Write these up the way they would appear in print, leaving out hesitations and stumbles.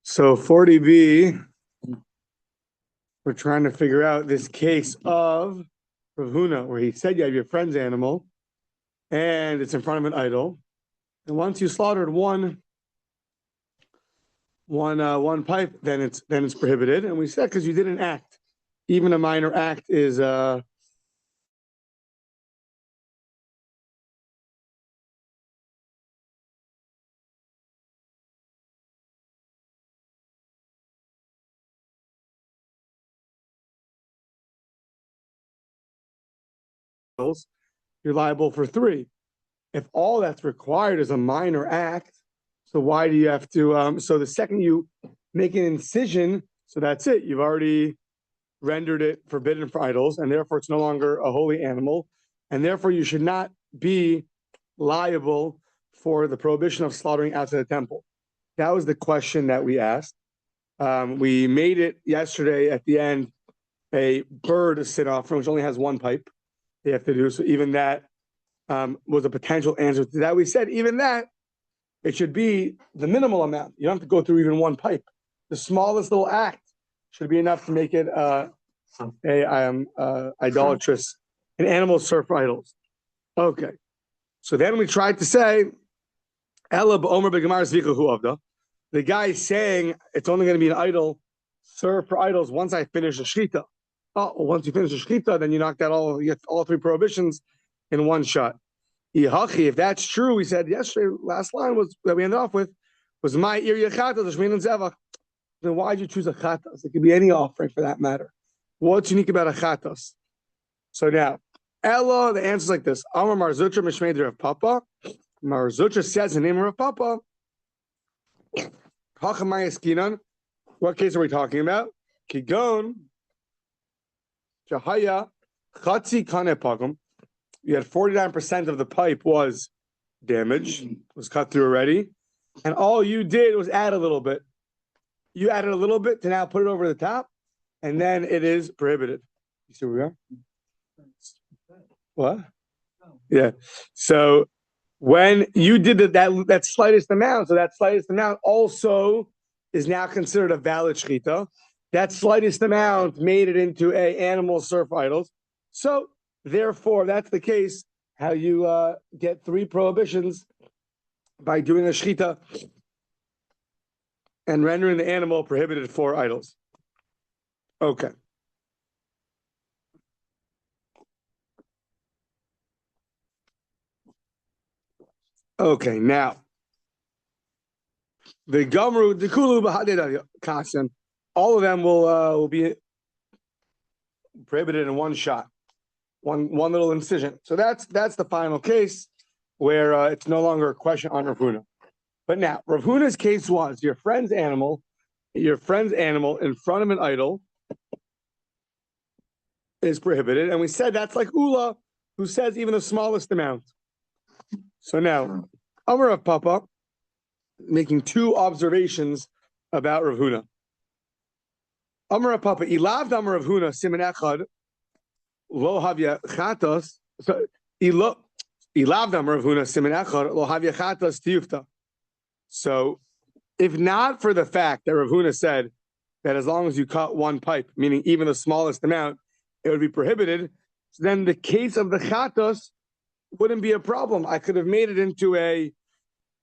So 40b, we're trying to figure out this case of Rav Huna, where he said you have your friend's animal, and it's in front of an idol, and once you slaughtered one pipe, then it's prohibited. And we said because you didn't act, even a minor act is you're liable for 3. If all that's required is a minor act, so why do you have to? So the second you make an incision, so that's it. You've already rendered it forbidden for idols, and therefore it's no longer a holy animal, and therefore you should not be liable for the prohibition of slaughtering outside the temple. That was the question that we asked. We made it yesterday at the end a bird sit offering, which only has one pipe. They have to do so. Even that was a potential answer to that. We said even that it should be the minimal amount. You don't have to go through even one pipe. The smallest little act should be enough to make it idolatrous, an animal served for idols. Okay. So then we tried to say, the guy is saying it's only going to be an idol served for idols once I finish the shechita. Oh, well, once you finish the shechita, then you knocked out you get all 3 prohibitions in one shot. If that's true, we said yesterday, last line was that we ended off with was my area chatas, zeva. Then why did you choose a chatas? It could be any offering for that matter. What's unique about a chatas? So now, Ella, the answer is like this: Amar Marzutra Mishmei of Papa. Marzutra says the name of Papa. What case are we talking about? Kigon Jahaya Chatzi Kane Pagum. You had 49% of the pipe was damaged, was cut through already, and all you did was add a little bit. You added a little bit to now put it over the top, and then it is prohibited. You see where we are? What? Yeah. So when you did that slightest amount, so that slightest amount also is now considered a valid shechita. That slightest amount made it into a animal serf idols. So therefore, that's the case. How you get 3 prohibitions by doing a shechita and rendering the animal prohibited for idols. Okay. Okay, now the Gamru, the Kulu, Kasim, all of them will be prohibited in one shot, one little incision. So that's the final case where it's no longer a question on Rav Huna. But now Rav Huna's case was your friend's animal in front of an idol is prohibited, and we said that's like Ula, who says even the smallest amount. So now, Amar of Papa, making 2 observations about Rav Huna. Amar of Papa, Ilav Amar of Huna, Simen Echad, Lo Havya Chatos, so Ilav Amar of Huna, Simen Echad, Lo Havya Chatos Tiyufta. So, if not for the fact that Rav Huna said that as long as you cut one pipe, meaning even the smallest amount, it would be prohibited, so then the case of the Chatos wouldn't be a problem. I could have made it into a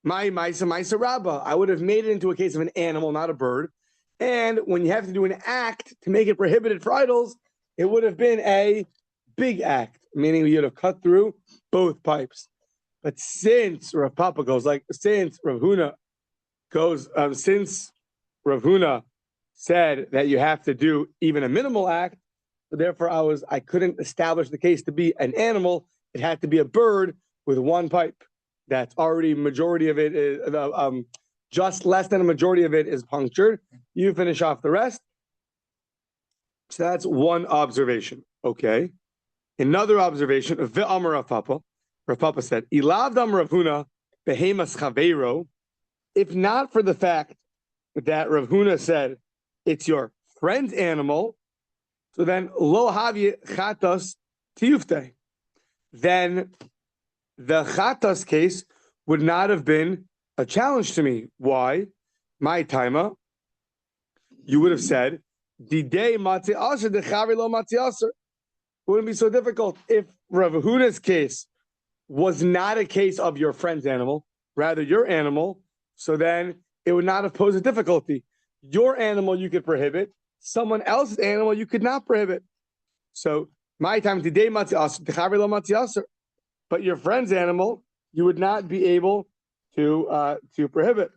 Maisa Rabba. I would have made it into a case of an animal, not a bird. And when you have to do an act to make it prohibited for idols, it would have been a big act, meaning you'd have cut through both pipes. But since Rav Huna said that you have to do even a minimal act, so therefore I couldn't establish the case to be an animal. It had to be a bird with one pipe. That's already majority of it is just less than a majority of it is punctured. You finish off the rest. So that's one observation. Okay. Another observation. Ve'amar Rav Papa. Rav Papa said, "Ilav dam Rav Huna behemas chaveiro." If not for the fact that Rav Huna said it's your friend's animal, so then lo havye chatas tiyufte. Then the chatas case would not have been a challenge to me. Why? My timer, you would have said, Didei matzi asher dechavi lo matzi asher. It wouldn't be so difficult if Rav Huna's case was not a case of your friend's animal, rather your animal, so then it would not have posed a difficulty. Your animal you could prohibit, someone else's animal you could not prohibit. So my time today matzi asher dechavi lo matzi asher. But your friend's animal, you would not be able to prohibit.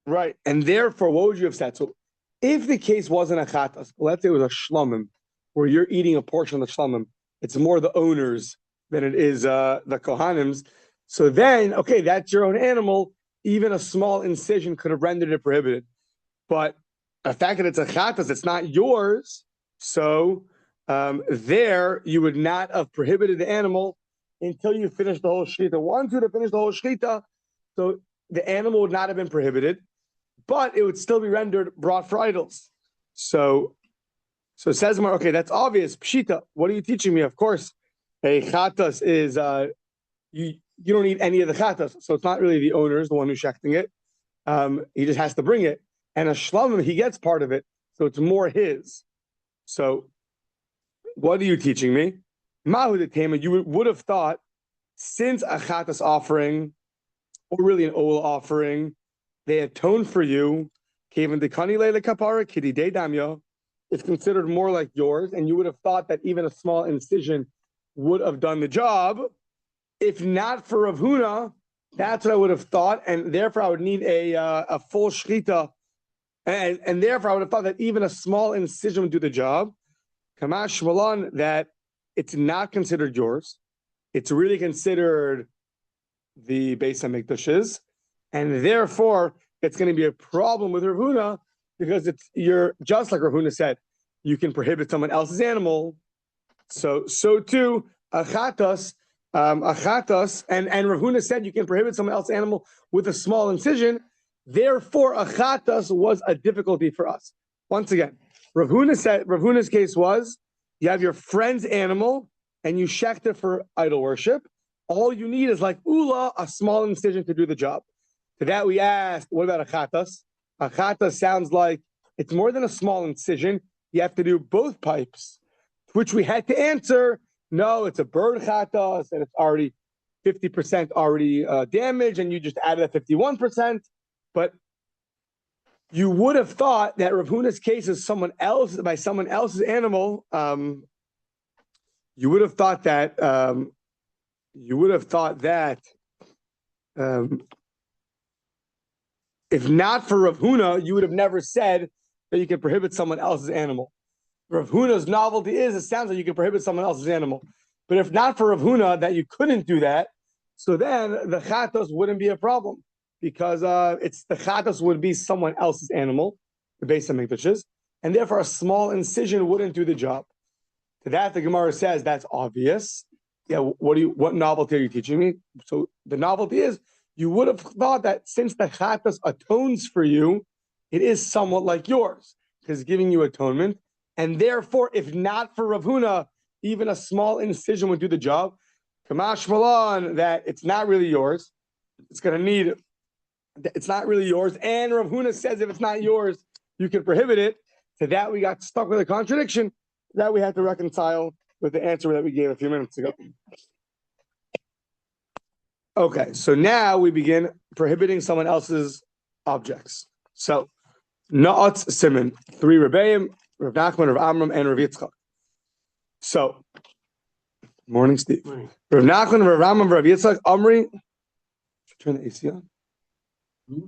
Right, and therefore, what would you have said? So, if the case wasn't a chatas, let's say it was a shlomim, where you're eating a portion of the shlomim, it's more the owners than it is the kohanims. So then, okay, that's your own animal. Even a small incision could have rendered it prohibited. But the fact that it's a chatas, it's not yours. So there, you would not have prohibited the animal until you finish the whole shechita. Once you would have finished the whole shechita, so the animal would not have been prohibited, but it would still be rendered brought for idols. So it says more, okay, that's obvious. Pshita, what are you teaching me? Of course, a chatas is, you don't need any of the chatas. So it's not really the owner's, the one who's shechting it. He just has to bring it. And a shlamim, he gets part of it. So it's more his. So what are you teaching me? Mahu de tema, you would have thought, since a chatas offering, or really an oil offering, they atone for you. It's considered more like yours, and you would have thought that even a small incision would have done the job. If not for Rav Huna, that's what I would have thought, and therefore I would need a full shechita, and therefore I would have thought that even a small incision would do the job. Kamash Malan, that it's not considered yours. It's really considered the Beis HaMikdash's, and therefore it's going to be a problem with Rav Huna, because you're just like Rav Huna said, you can prohibit someone else's animal. So too, achatas, and Rav Huna said you can prohibit someone else's animal with a small incision. Therefore, achatas was a difficulty for us. Once again, Rav Huna's case was, you have your friend's animal and you shecht it for idol worship. All you need is like ula, a small incision to do the job. To that we asked, what about achatas? Achatas sounds like it's more than a small incision. You have to do both pipes, which we had to answer. No, it's a bird chatas, and it's already 50% already damaged, and you just added a 51%. But you would have thought that Rav Huna's case is someone else's animal. You would have thought that. If not for Rav Huna, you would have never said that you can prohibit someone else's animal. Rav Huna's novelty is, it sounds like you can prohibit someone else's animal. But if not for Rav Huna, that you couldn't do that, so then the chatos wouldn't be a problem, because the chatos would be someone else's animal, the Beis HaMikdash's, and therefore a small incision wouldn't do the job. To that, the Gemara says that's obvious. Yeah, what novelty are you teaching me? So the novelty is, you would have thought that since the chatas atones for you, it is somewhat like yours, because it's giving you atonement, and therefore, if not for Rav Huna, even a small incision would do the job. Kamash Malan, that it's not really yours. It's not really yours. And Rav Huna says if it's not yours, you can prohibit it. To that, we got stuck with a contradiction that we had to reconcile with the answer that we gave a few minutes ago. Okay, so now we begin prohibiting someone else's objects. So, Na'atz Simon, 3 Rebbeim, Rav Nachman, Rav Amram, and Rav Yitzchak. So, morning, Steve. Morning. Rav Nachman, Rav Amram, Rav Yitzchak, Amri. Turn the AC on.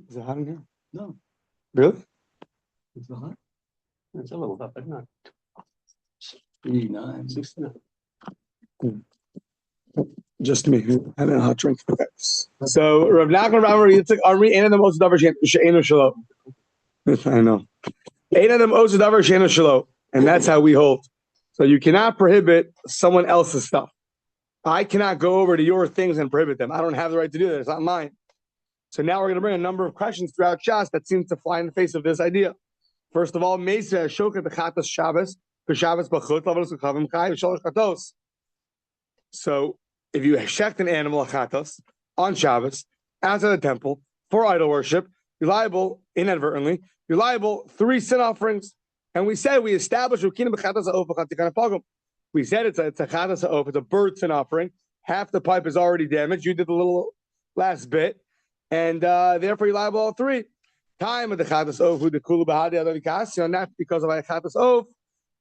Is it hot in here? No. Really? Is it hot? It's a little hot, but not 69, 69. Just me, having a hot drink. Okay. So, Rav Nachman, Rav Amram, Rav Yitzchak, Amri, ain't of them also davar she'enu shelo. I know. Ain't of them also davar she'enu shelo. And that's how we hold. So you cannot prohibit someone else's stuff. I cannot go over to your things and prohibit them. I don't have the right to do that. It's not mine. So now we're going to bring a number of questions throughout Shas that seem to fly in the face of this idea. First of all, Meisah Shokat Bechatas Shabbos, B'Shabbos B'chut, Lavos L'Chavim Chai, V'Shalosh Chatos. So if you shecht an animal a chatos, on Shabbos outside the temple for idol worship, you're liable inadvertently. You're liable 3 sin offerings. And we said we established we said it's a chatas ha'of, it's a bird sin offering. Half the pipe is already damaged. You did the little last bit, and therefore you're liable all 3. Time of the chatas ha'of who the kulu bahadi adavikasi, and that's because of a chatas ha'of.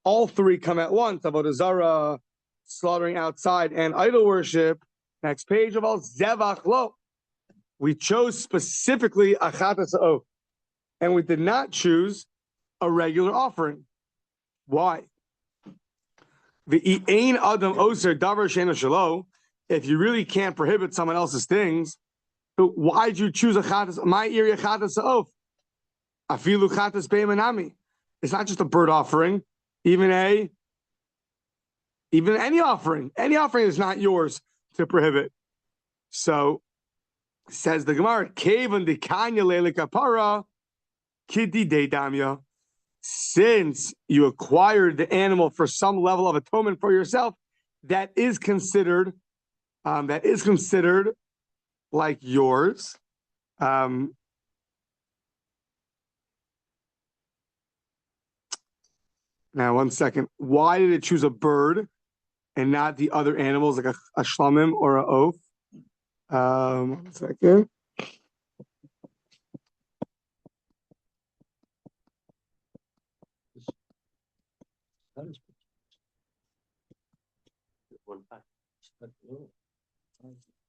All 3 come at once. Avodah zara, slaughtering outside, and idol worship. Next page of all zevach lo. We chose specifically a chatas ha'of, and we did not choose a regular offering. Why? The ein adam oser davar she'eino shelo. If you really can't prohibit someone else's things, so why'd you choose a chatas? My area chatas ha'of. Afilu chatas be'emanami. It's not just a bird offering. Even any offering. Any offering is not yours to prohibit. So says the Gemara, Kevan de Kanya Lele Kapara, Kiddi de Damya. Since you acquired the animal for some level of atonement for yourself, that is considered like yours. Now, 1 second. Why did it choose a bird and not the other animals like a shlamim or a oaf? 1 second.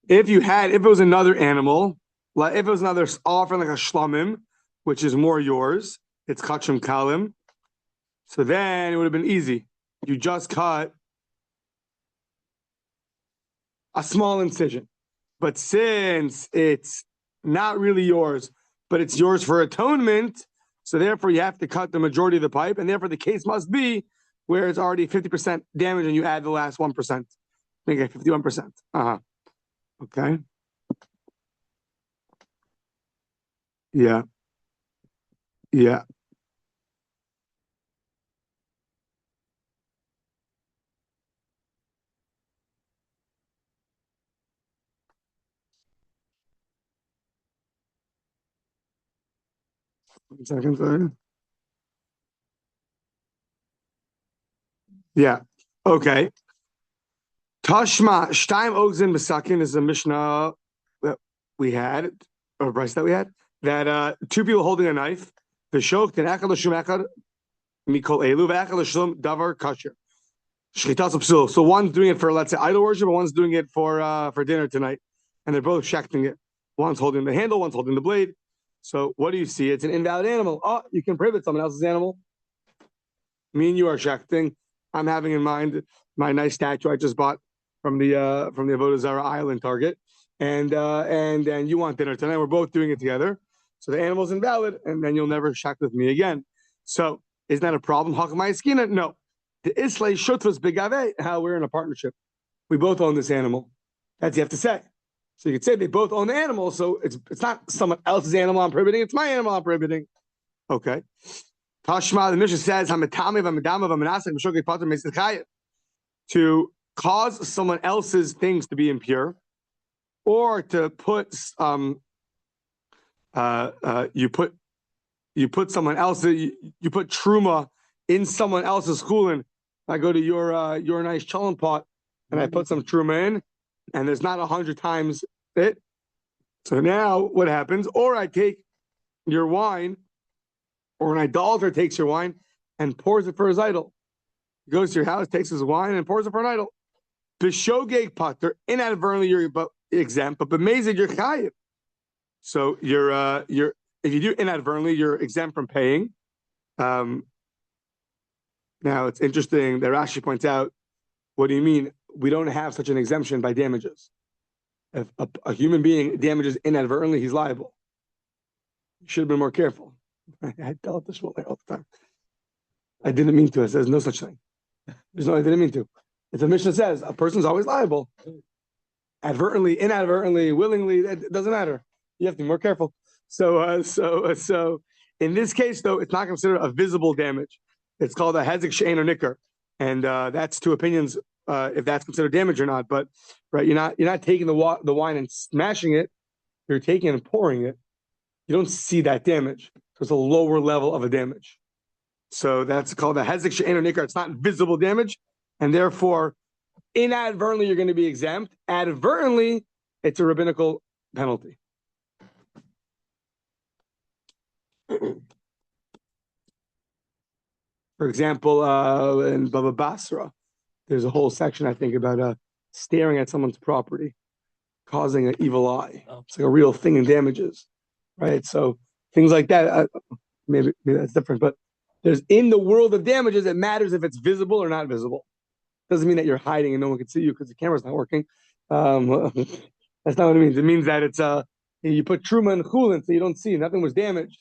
If it was another animal, like if it was another offering like a shlamim, which is more yours, it's kachim kalim. So then it would have been easy. You just cut a small incision. But since it's not really yours, but it's yours for atonement, so therefore you have to cut the majority of the pipe, and therefore the case must be where it's already 50% damage and you add the last 1%. Make it 51%. Okay. Yeah. 1 second, sorry. Yeah. Okay. Tashma Shtaim Ogzin Besakin is a Mishnah that we had, or Bryce that we had, that 2 people holding a knife. The shok and akal shum akar mikol elu akal shlum davar kasher. Shchitas psul. So one's doing it for, let's say, idol worship, and one's doing it for dinner tonight, and they're both shechting it. One's holding the handle, one's holding the blade. So what do you see? It's an invalid animal. Oh, you can prohibit someone else's animal. Me and you are shechting. I'm having in mind my nice statue I just bought from the Avodah Zarah Island Target, and you want dinner tonight. We're both doing it together. So the animal's invalid, and then you'll never shech with me again. So is that a problem? Hakamayaskina? No. The Islay Shutwas Begave, how we're in a partnership. We both own this animal. That's what you have to say. So you could say they both own the animal, so it's not someone else's animal I'm prohibiting, it's my animal I'm prohibiting. Okay. Tashma, the Mishnah says, to cause someone else's things to be impure, or to put you put someone else's, you put truma in someone else's chulin. I go to your nice cholent pot and I put some truma in, and there's not 100 times it. So now what happens? Or I take your wine, or an idolater takes your wine and pours it for his idol. He goes to your house, takes his wine, and pours it for an idol. B'shogeg pater, inadvertently you're exempt, but b'mezid you're chayiv. So you're if you do inadvertently, you're exempt from paying. Now it's interesting that Rashi points out, what do you mean? We don't have such an exemption by damages. If a human being damages inadvertently, he's liable. You should have been more careful. I tell it this all the time. I didn't mean to. It says no such thing. I didn't mean to. If the Mishnah says a person's always liable, advertently, inadvertently, willingly, it doesn't matter. You have to be more careful. So in this case, though, it's not considered a visible damage. It's called a hezek she'ein or nicker, and that's 2 opinions if that's considered damage or not. But right, you're not taking the wine and smashing it. You're taking it and pouring it. You don't see that damage. So it's a lower level of a damage. So that's called a hezek she'ein or nikar. It's not visible damage, and therefore, inadvertently, you're going to be exempt. Advertently, it's a rabbinical penalty. For example, in Baba Basra, there's a whole section, I think, about staring at someone's property, causing an evil eye. It's like a real thing in damages, right? So things like that, maybe that's different. But there's in the world of damages, it matters if it's visible or not visible. Doesn't mean that you're hiding and no one can see you because the camera's not working. That's not what it means. It means that it's you put truma in chulin, so you don't see nothing was damaged.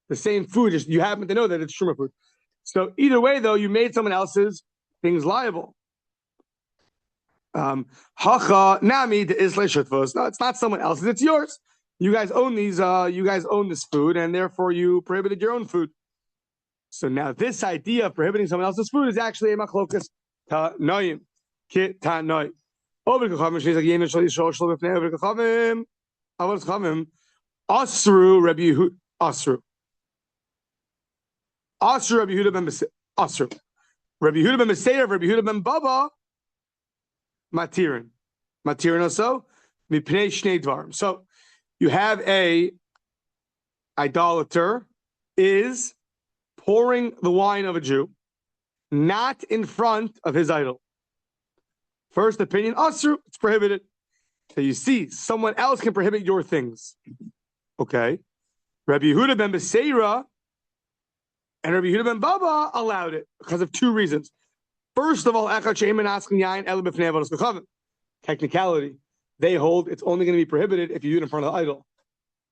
The same food, just you happen to know that it's truma food. So either way, though, you made someone else's things liable. Hacha nami de isle shutvos. No, it's not someone else's. It's yours. You guys own these. You guys own this food, and therefore you prohibited your own food. So now this idea of prohibiting someone else's food is actually a machlokas ta noyim kit ta noy. Over kachavim she's like yemen shali shol shol b'fnei over kachavim avos kachavim asru Rabbi Yehuda asru Rabbi Yehuda ben asru Rabbi Yehuda ben Meseir Rabbi Yehuda ben Baba matirin also mipnei shnei dvarim. So you have a idolater is pouring the wine of a Jew, not in front of his idol. First opinion, asru, it's prohibited. So you see, someone else can prohibit your things. Okay. Rabbi Yehuda ben Beseira and Rabbi Yehuda ben Baba allowed it because of two reasons. First of all, technicality, they hold it's only going to be prohibited if you do it in front of the idol.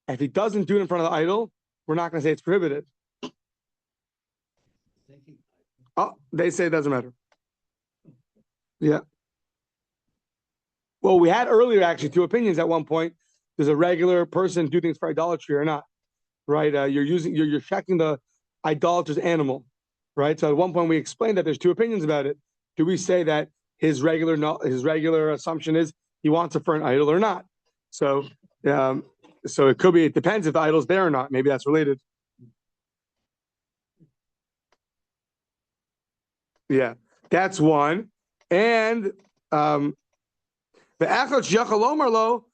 If he doesn't do it in front of the idol, we're not going to say it's prohibited. Oh, they say it doesn't matter. Yeah. Well, we had earlier actually two opinions at one point. Does a regular person do things for idolatry or not? Right? You're checking the idolater's animal, right? So at one point we explained that there's two opinions about it. Do we say that his regular assumption is he wants it for an idol or not? So it could be. It depends if the idol's there or not. Maybe that's related. Yeah, that's one. And the achot sheyachal lo,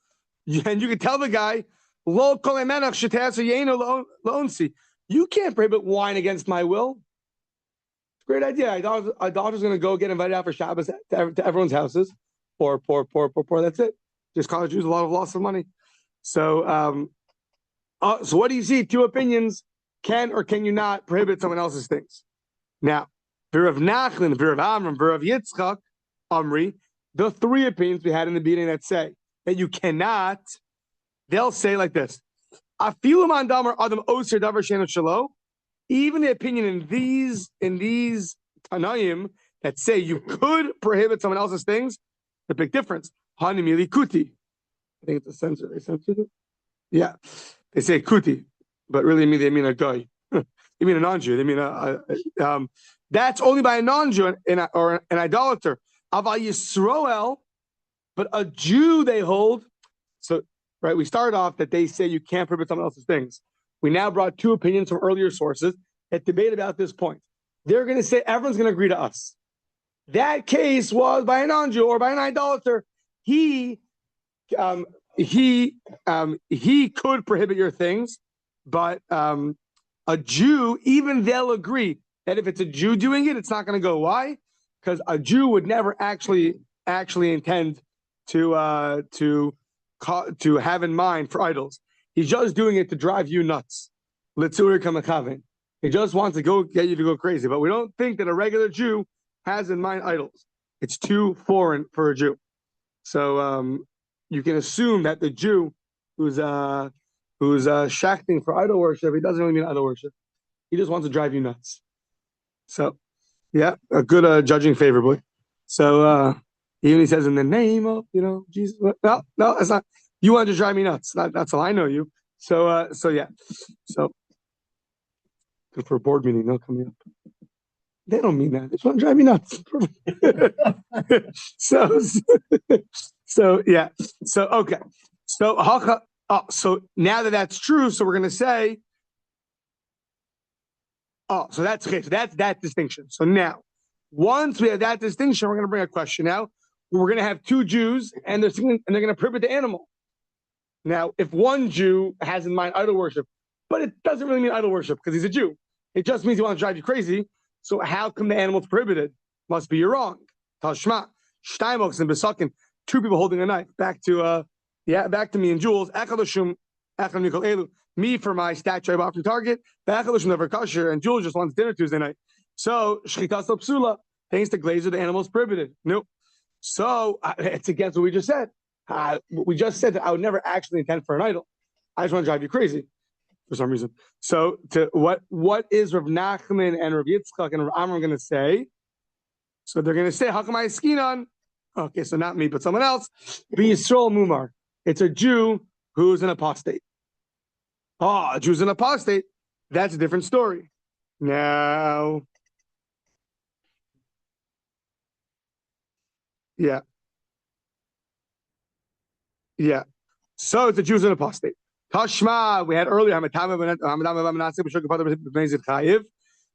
and you can tell the guy, lo kol emenach shetesu yeinu loonsi. You can't prohibit wine against my will. It's a great idea. Idolaters going to go get invited out for Shabbos to everyone's houses. Pour. That's it. Just cause Jews a lot of loss of money. So, so what do you see? Two opinions: can or can you not prohibit someone else's things? Now, V'Rav Nachman, V'Rav Amram, V'Rav Yitzchak, Amri, the three opinions we had in the beginning that say that you cannot. They'll say like this: Afilu man damar adam oser davar she'eno shelo. Even the opinion in these Tanaim that say you could prohibit someone else's things, the big difference. Hani mili kuti. I think it's a censor. They censored it. Yeah, they say kuti, but really they mean a guy. They mean a non-Jew. They mean that's only by a non-Jew or an idolater. Aval Yisroel, but a Jew they hold. So, right, we started off that they say you can't prohibit someone else's things. We now brought two opinions from earlier sources that debate about this point. They're going to say everyone's going to agree to us. That case was by a non-Jew or by an idolater. He could prohibit your things, but a Jew, even they'll agree that if it's a Jew doing it, it's not going to go. Why? Because a Jew would never actually intend to have in mind for idols. He's just doing it to drive you nuts. He just wants to get you to go crazy. But we don't think that a regular Jew has in mind idols. It's too foreign for a Jew. So you can assume that the Jew who's shacking for idol worship, he doesn't really mean idol worship. He just wants to drive you nuts. So, yeah, a good judging favorably. So even he says in the name of Jesus. No, that's not. You want to drive me nuts. That's all I know you. So yeah. So good for a board meeting. No coming up. They don't mean that. They just want to drive me nuts. So yeah. So okay. So now that that's true, so we're going to say, so that's okay. So that's that distinction. So now, once we have that distinction, we're going to bring a question now. We're going to have two Jews, and they're going to prohibit the animal. Now, if one Jew has in mind idol worship, but it doesn't really mean idol worship because he's a Jew. It just means he wants to drive you crazy. So how come the animal's prohibited? Must be you're wrong. Tashma, Steinbox and Besakin, two people holding a knife. Back to me and Jules. Me for my statue I bought from Target. Never kosher, and Jules just wants dinner Tuesday night. So Shchitas Psula, thanks to Gleizer, the animal's prohibited. Nope. So it's against what we just said. We just said that I would never actually intend for an idol. I just want to drive you crazy for some reason. So what is Rav Nachman and Rav Yitzchak and Rav Amram going to say? So they're going to say, how come I skinon? Okay, so not me, but someone else. Be Yisrael Mumar. It's a Jew who's an apostate. A Jew's an apostate. That's a different story. Now, yeah. So it's a Jew's an apostate. Tashma, we had earlier,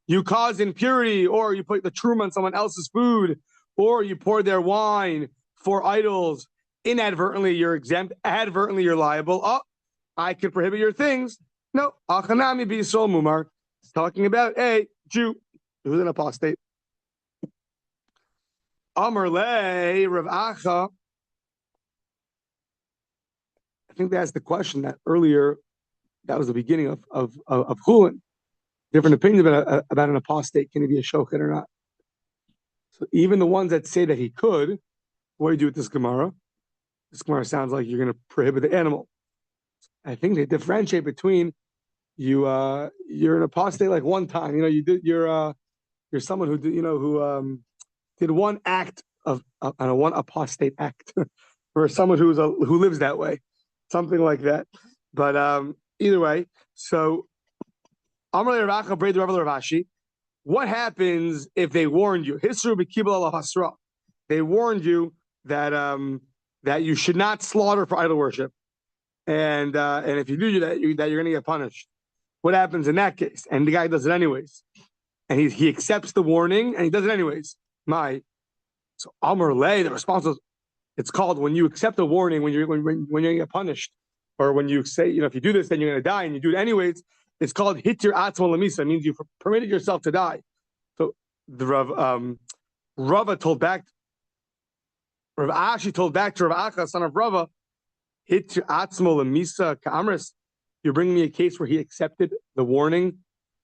you cause impurity, or you put the truma on someone else's food, or you pour their wine for idols. Inadvertently, you're exempt. Advertently, you're liable. I could prohibit your things. No. Achanami b'Yisrael mumar. It's talking about a Jew who's an apostate. Amar le Rav Acha. I think that's the question that earlier, that was the beginning of Chulin. Different opinions about an apostate. Can he be a shochet or not? So even the ones that say that he could, what do you do with this Gemara? This Gemara sounds like you're going to prohibit the animal. I think they differentiate between you're an apostate like one time. You're someone who did one act of one apostate act, or someone who lives that way, something like that. But either way, so what happens if they warned you? They warned you that you should not slaughter for idol worship, and if you do that, you're going to get punished. What happens in that case? And the guy does it anyways, and he accepts the warning and he does it anyways. So Amar Le, the response is, it's called when you accept a warning when you're going to get punished, or when you say, if you do this, then you're going to die, and you do it anyways. It's called hitir atzmo lemisa. It means you permitted yourself to die. So the Rava told back, Rav Ashi told back to Rav Acha, son of Rava, hitir atzmo lemisa ka'amris. You're bringing me a case where he accepted the warning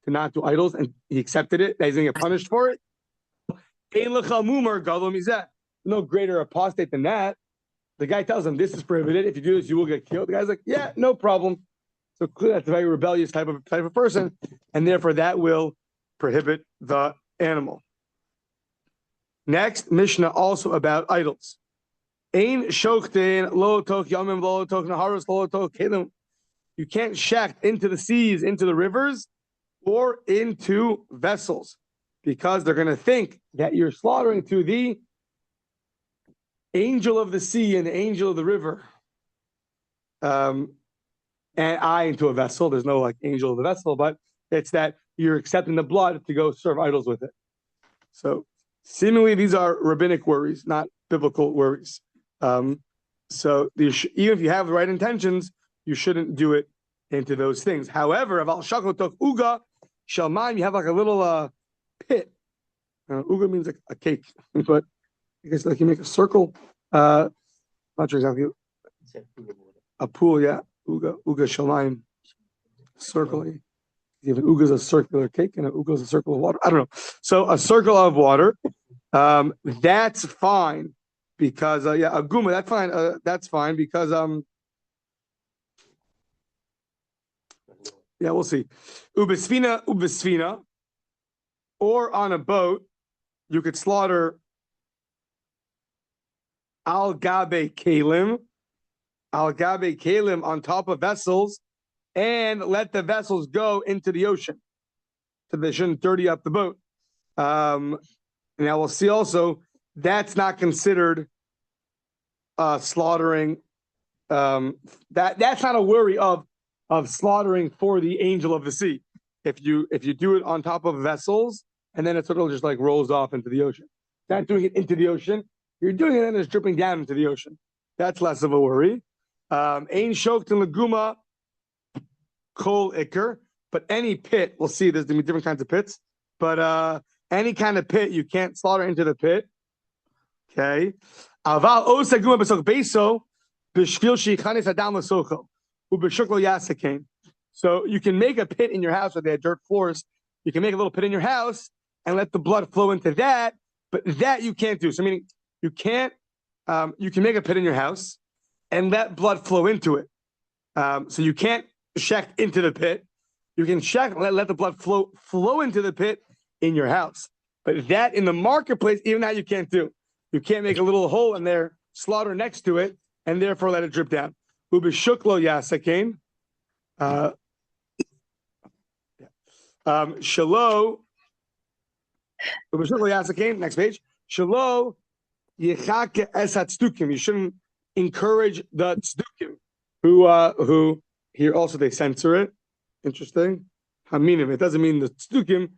to not do idols, and he accepted it, that he's going to get punished for it. No greater apostate than that. The guy tells him, this is prohibited. If you do this, you will get killed. The guy's like, yeah, no problem. So clearly that's a very rebellious type of person, and therefore that will prohibit the animal. Next, Mishnah also about idols. Ein shochten lo tok yamim lo tok naharos lo tok kelim. You can't shecht into the seas, into the rivers, or into vessels, because they're going to think that you're slaughtering to the angel of the sea and the angel of the river. And into a vessel. There's no angel of the vessel, but it's that you're accepting the blood to go serve idols with it. So seemingly these are rabbinic worries, not biblical worries. So even if you have the right intentions, you shouldn't do it into those things. However, if al shakot tok uga shalman, you have a little pit. Uga means a cake, but I guess you make a circle. Not sure exactly. A pool, yeah. Uga shalayim, circle. Even uga is a circular cake, and an uga is a circle of water. I don't know. So a circle of water, that's fine because a guma, that's fine. That's fine because we'll see. Ubesfina, or on a boat, you could slaughter al gabe kalim. Al-gabe kalim, on top of vessels, and let the vessels go into the ocean, so they shouldn't dirty up the boat. Now we'll see also that's not considered slaughtering. That's not a worry of slaughtering for the angel of the sea. If you do it on top of vessels and then it sort of just like rolls off into the ocean. Not doing it into the ocean. You're doing it and it's dripping down into the ocean. That's less of a worry. Ain shokt and leguma kol ikr. But any pit, we'll see there's gonna be different kinds of pits. But any kind of pit, you can't slaughter into the pit. Okay. Aval osa guma besok beso b'shvil shechanis adam l'socho ub'shuklo yasakain. So you can make a pit in your house where they had dirt floors. You can make a little pit in your house and let the blood flow into that. But that you can't do. So meaning you can't. You can make a pit in your house and let blood flow into it. So you can't shecht into the pit. You can shecht and let the blood flow into the pit in your house. But that in the marketplace, even that you can't do. You can't make a little hole in there, slaughter next to it, and therefore let it drip down. Ubishuklo yasakein. Shalo. Ubishuklo yasakein. Next page. Shalo yichake esat stukim. You shouldn't encourage the tzdukim, who here also they censor it. Interesting. Haminim. It doesn't mean the tzdukim,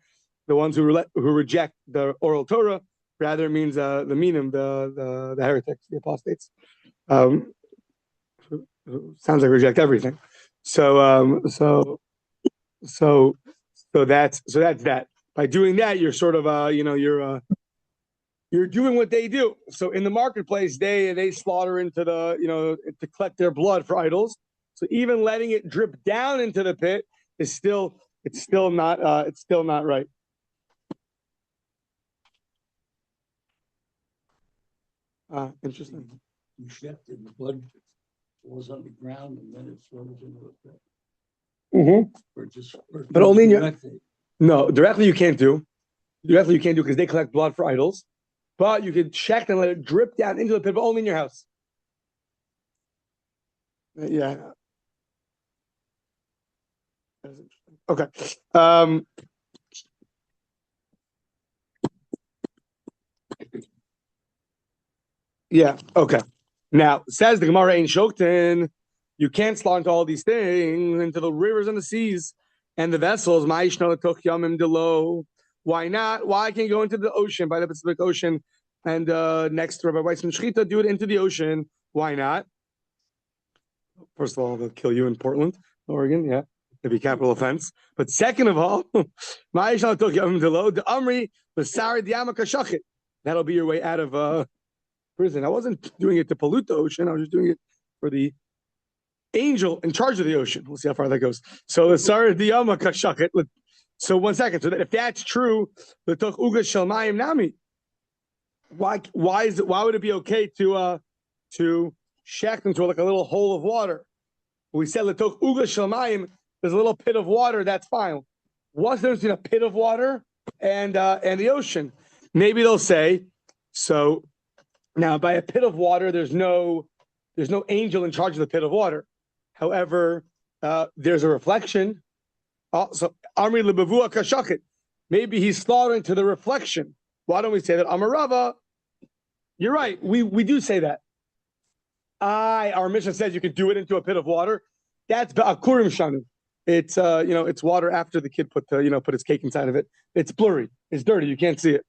the ones who reject the oral Torah. Rather, it means the minim, the heretics, the apostates. Sounds like reject everything. So that's that. By doing that, you're sort of you're doing what they do. So in the marketplace, they slaughter into the to collect their blood for idols. So even letting it drip down into the pit is still not right. Interesting. You shift and the blood falls on the ground and then it flows into the pit. Mm-hmm. But only in directly you can't do. Directly you can't do because they collect blood for idols. But you can check and let it drip down into the pit, but only in your house. Yeah. Okay. Yeah. Okay. Now says the Gemara ain't shokten. You can't slaughter into all these things into the rivers and the seas and the vessels. Why not? Why can't you go into the ocean by the Pacific Ocean and next to Rabbi Weissman Shechita do it into the ocean? Why not? First of all, they'll kill you in Portland, Oregon. Yeah, it'd be capital offense. But second of all, that'll be your way out of prison. I wasn't doing it to pollute the ocean. I was just doing it for the angel in charge of the ocean. We'll see how far that goes. So the Sar Diyama Kashakit. So 1 second. So that if that's true, the Toch Uga Shalmayim Nami. Why would it be okay to shack into like a little hole of water? We said Letoch Uga Shalmayim, there's a little pit of water, that's fine. What's the difference between a pit of water and the ocean? Maybe they'll say, so now by a pit of water, there's no angel in charge of the pit of water. However, there's a reflection. So Amri Lebavua Kashakit. Maybe he's slaughtering to the reflection. Why don't we say that? Amarava, you're right. We do say that. Our mission says you could do it into a pit of water. That's Ba'akurim Shanu. It's it's water after the kid put his cake inside of it. It's blurry. It's dirty. You can't see it.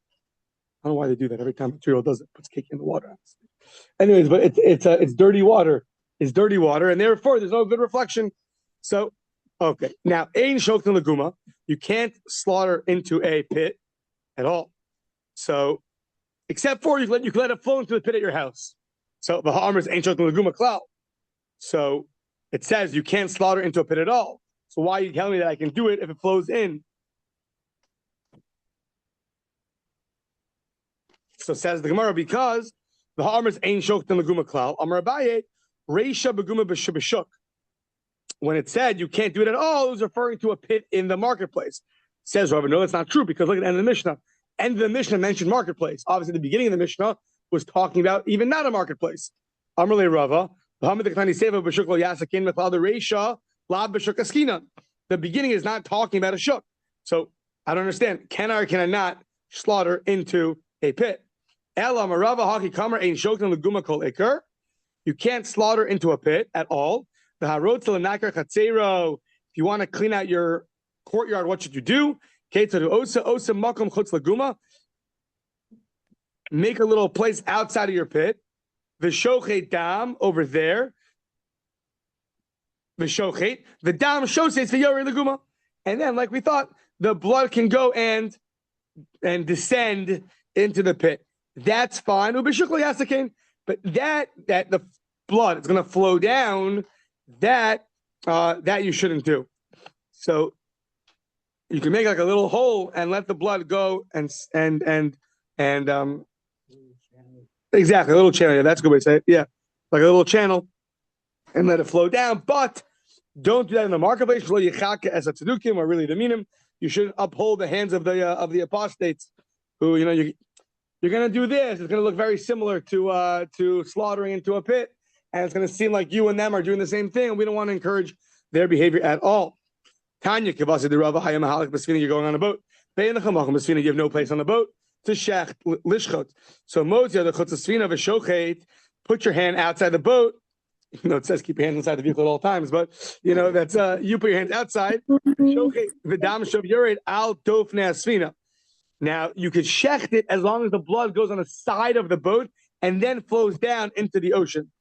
I don't know why they do that every time a 2-year-old does it. Puts cake in the water. Anyways, but it's dirty water. It's dirty water, and therefore there's no good reflection. So okay. Now, Ein Shoktan Laguma, you can't slaughter into a pit at all. So, except for you can let it flow into the pit at your house. So the Ha'amers Ein Shoktan Laguma Klau. So it says you can't slaughter into a pit at all. So why are you telling me that I can do it if it flows in? So says the Gemara, because the Ha'amers Ein Shoktan Laguma Klau. Amar Abaye Reisha Beguma B'Shuk. When it said you can't do it at all, it was referring to a pit in the marketplace. Says Rabbi, no, that's not true, because look at the end of the Mishnah. End of the Mishnah mentioned marketplace. Obviously, the beginning of the Mishnah was talking about even not a marketplace. Amrle Rava, the beginning is not talking about a shuk. So I don't understand. Can I or can I not slaughter into a pit. You can't slaughter into a pit at all. If you want to clean out your courtyard, what should you do? Make a little place outside of your pit. V'shochet dam over there. V'shochet the dam shoses v'yorei leguma. And then, like we thought, the blood can go and descend into the pit. That's fine. But that the blood is going to flow down. That you shouldn't do. So you can make like a little hole and let the blood go and exactly a little channel. Yeah, that's a good way to say it. Yeah, like a little channel and let it flow down. But don't do that in the marketplace. As a tzedukim or really the minim, you should uphold the hands of the apostates who you're going to do this. It's going to look very similar to slaughtering into a pit, and it's going to seem like you and them are doing the same thing. And we don't want to encourage their behavior at all. Tanya kivasi the Rava hayam mahalik basfina. You're going on a boat. You have no place on the boat to shecht lishchot. So mozia the chutzasfina v'shochet. Put your hand outside the boat. Even though it says keep your hands inside the vehicle at all times, but that's you put your hands outside. Shochet v'dam shov yored al dofnei asfina. Now you could shecht it as long as the blood goes on the side of the boat and then flows down into the ocean.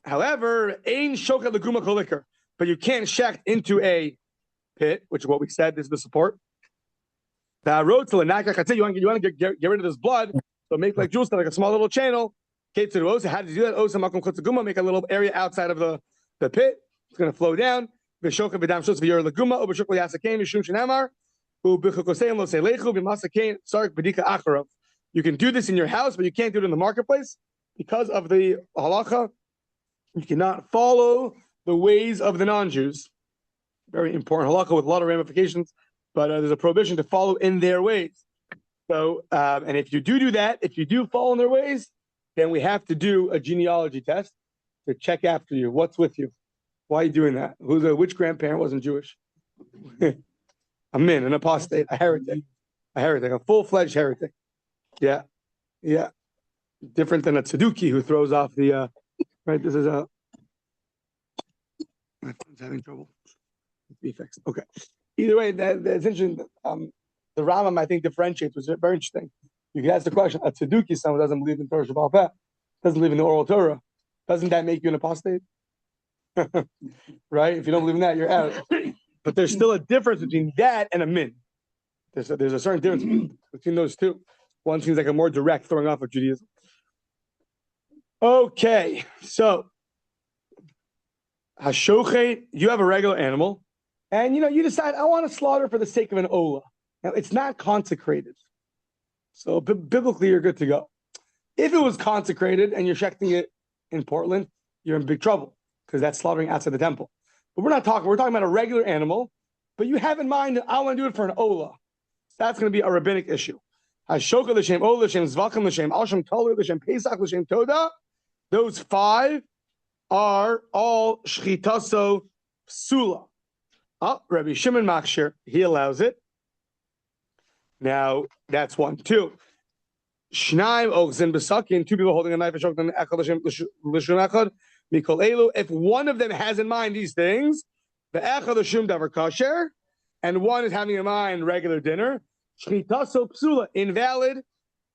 However, ein shochet leguma kolikar, but you can't shecht into a pit, which is what we said. This is the support. The road to the you want to get rid of this blood, so make like Jules, like a small little channel. How do you do that? Make a little area outside of the pit. It's going to flow down. You can do this in your house, but you can't do it in the marketplace because of the halacha. You cannot follow the ways of the non-Jews. Very important halacha with a lot of ramifications, but there's a prohibition to follow in their ways. So, and if you do that, if you do follow in their ways, then we have to do a genealogy test to check after you. What's with you? Why are you doing that? Which grandparent wasn't Jewish? A min, an apostate, a heretic, a full-fledged heretic. Yeah. Different than a tzeduki who throws off the, right, this is a, my phone's having trouble. Be fixed. Okay. Either way, that's interesting. The Rambam, I think, differentiates, which is very interesting. You can ask the question: a tzeduki, someone who doesn't believe in Torah Shabbat Peh, doesn't believe in the oral Torah, doesn't that make you an apostate? Right? If you don't believe in that, you're out. But there's still a difference between that and a min. There's a certain difference between those two. One seems like a more direct throwing off of Judaism. Okay, so hashochet, you have a regular animal. And you decide, I want to slaughter for the sake of an olah. Now it's not consecrated, so biblically you're good to go. If it was consecrated and you're shechting it in Portland, you're in big trouble because that's slaughtering outside the temple. But we're talking about a regular animal. But you have in mind that I want to do it for an olah. That's going to be a rabbinic issue. Hashoka l'shem olah l'shem zvachim l'shem alshem toler l'shem pesach l'shem toda. Those 5 are all shchitaso psula. Rabbi Shimon Machshir, he allows it. Now, that's 1. 2. Shnaim ochzin b'sakin, 2 people holding a knife and shocking echad l'shum echad mikol elu. If one of them has in mind these things, the echad l'shum davar kasher, and one is having in mind regular dinner, shchitaso psula, invalid.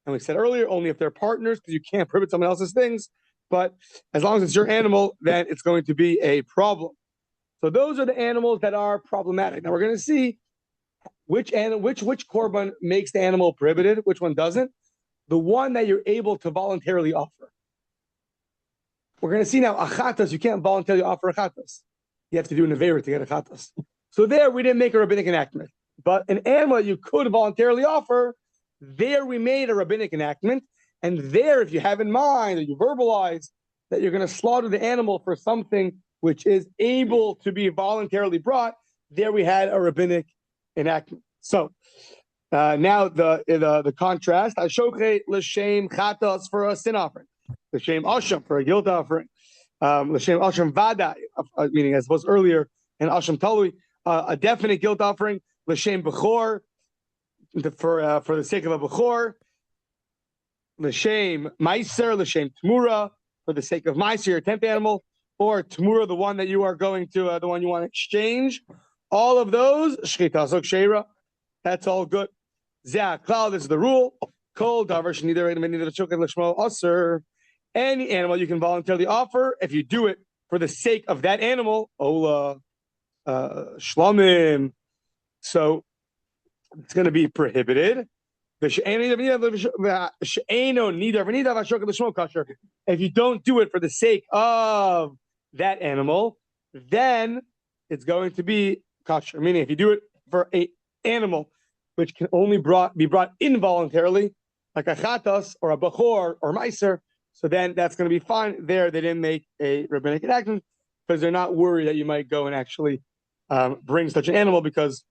And we said earlier, only if they're partners, because you can't prohibit someone else's things. But as long as it's your animal, then it's going to be a problem. So those are the animals that are problematic. Now we're going to see which korban makes the animal prohibited, which one doesn't. The one that you're able to voluntarily offer. We're going to see now achatas. You can't voluntarily offer achatas. You have to do an avera to get achatas. So there we didn't make a rabbinic enactment. But an animal that you could voluntarily offer, there we made a rabbinic enactment. And there, if you have in mind or you verbalize that you're going to slaughter the animal for something which is able to be voluntarily brought, there we had a rabbinic enactment. So now the contrast: Hashochet l'shem chatas for a sin offering, l'shem asham for a guilt offering, l'shem asham vadai, meaning as was earlier in asham talui, a definite guilt offering, l'shem bechor, for the sake of a bechor, l'shem meiser, l'shem tmura, for the sake of meiser, your 10th animal, or tmura, the one that you are going to, the one you want to exchange. All of those, shchita sok sheira, that's all good. Zeh klal, this is the rule. Kol davar shenidar l'shoked l'shmo aser. Any animal you can voluntarily offer if you do it for the sake of that animal. Ola, shlamim. So it's going to be prohibited. If you don't do it for the sake of that animal, then it's going to be kosher. Meaning, if you do it for an animal which can only be brought involuntarily, like a chatas or a bachor or meiser, so then that's going to be fine. There, they didn't make a rabbinic action because they're not worried that you might go and actually bring such an animal, because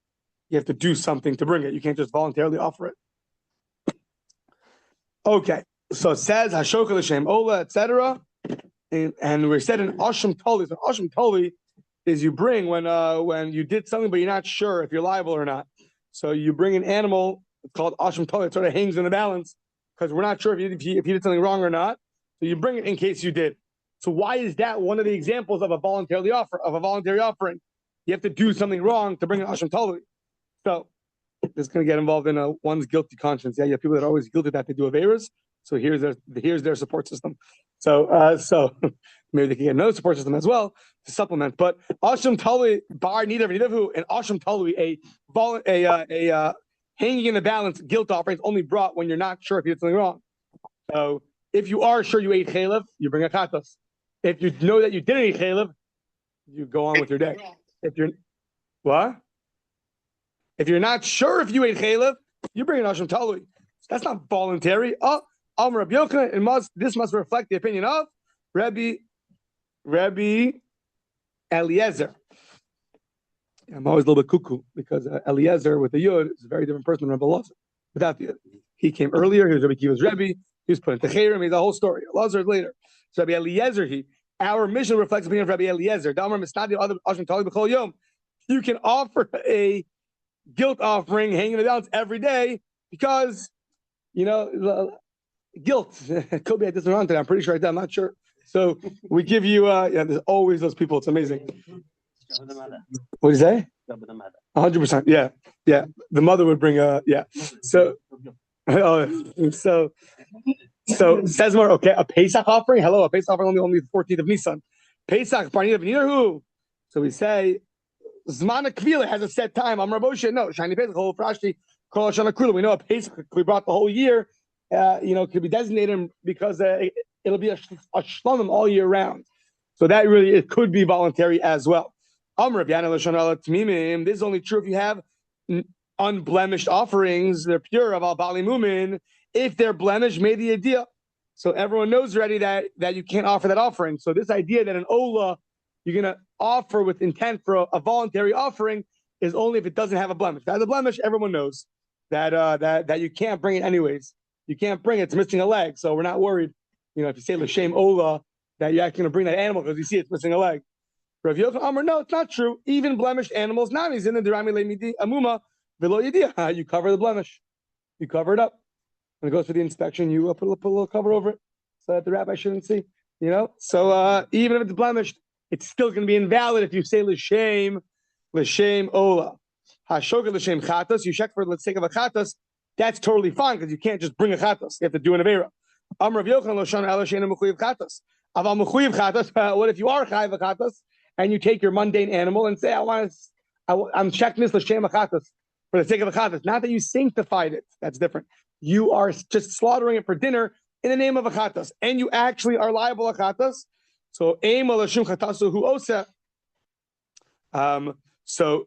you have to do something to bring it. You can't just voluntarily offer it. Okay, so it says Hashoka l'shem Ola, etc. And we said in Asham Toli. So Asham Toli is you bring when you did something but you're not sure if you're liable or not. So you bring an animal. It's called Asham Toli. It sort of hangs in the balance because we're not sure if you did something wrong or not. So you bring it in case you did. So why is that one of the examples of a voluntary offering? You have to do something wrong to bring an Asham Toli. So this is going to get involved in one's guilty conscience. Yeah, you have people that are always guilty that they do Averas. So here's their support system. So maybe they can get another support system as well to supplement. But Asham Tali bar neither v'nidavu and Asham Tali a hanging in the balance guilt offering is only brought when you're not sure if you did something wrong. So if you are sure you ate chaylev, you bring a chatas. If you know that you didn't eat chaylev, you go on with your day. If you're not sure if you ate chaylev, you bring an Asham Tali. That's not voluntary. Rabbi Yochanan, this must reflect the opinion of Rabbi Eliezer. I'm always a little bit cuckoo because Eliezer with the Yud is a very different person than Rabbi Elazar without the Yud. He came earlier. He was Rabbi Kiva's Rebbe. He was put into Chayrim. He's a whole story. Elazar is later. So Rabbi Eliezer, our mission reflects the opinion of Rabbi Eliezer. You can offer a guilt offering hanging in the balance every day because, guilt. Kobe had this around today. I'm pretty sure I did. I'm not sure. So we give you, there's always those people. It's amazing. What do you say? 100%. Yeah. The mother would bring So says more. Okay, a Pesach offering. Hello, a Pesach offering only the 14th of Nisan. Pesach parnid of who? So we say Zman Kvila has a set time. I'm Rabosha. No, Shiny Pesach. Whole Frashti. Kol Shana Kula. We know a Pesach we brought the whole year. Could be designated because it'll be a shlamim all year round. So that really, it could be voluntary as well. This is only true if you have unblemished offerings. They're pure of al bali mumin. If they're blemished, made the idea. So everyone knows already that you can't offer that offering. So this idea that an ola you're going to offer with intent for a voluntary offering is only if it doesn't have a blemish. If it has a blemish, everyone knows that you can't bring it anyways. You can't bring it. It's missing a leg. So we're not worried, if you say l'shem ola, that you're actually going to bring that animal because you see it's missing a leg. Rav Yochanan Amar, no, it's not true. Even blemished animals, not in the dirami le'midi amuma v'lo yediyah. You cover the blemish. You cover it up. When it goes for the inspection, you put a little cover over it so that the rabbi shouldn't see. So even if it's blemished, it's still going to be invalid if you say l'shem ola. Hashoka l'shem chatas. You check for the sake of a chatas. That's totally fine because you can't just bring a chatas. You have to do an avera. Rav Yochanan lo shana ela she'ena mechuyev chatas. Aval mechuyev chatas. What if you are chayav a chatas and you take your mundane animal and say, I'm checking this l'shem chatas for the sake of a chatas. Not that you sanctified it. That's different. You are just slaughtering it for dinner in the name of a chatas, and you actually are liable a chatas. So aim l'shem chatasu hu osa. So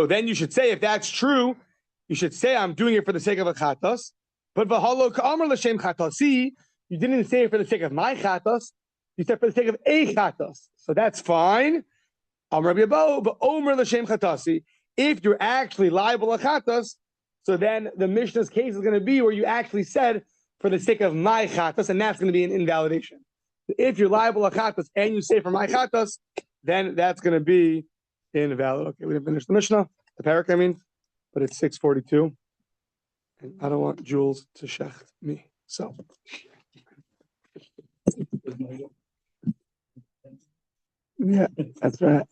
then you should say, if that's true, you should say, I'm doing it for the sake of a chatas. But v'halo ka'amar l'shem chatasi, you didn't say it for the sake of my chatas. You said for the sake of a chatas. So that's fine. Amar Rabbi Yabo, but omer l'shem chatasi. If you're actually liable a chatas, so then the Mishnah's case is going to be where you actually said for the sake of my chatas, and that's going to be an invalidation. If you're liable a chatas and you say for my chatas, then that's going to be invalid. Okay, we didn't finish the Mishnah, the parak, I mean. but it's 6:42, and I don't want Jules to shecht me. So, yeah, that's right.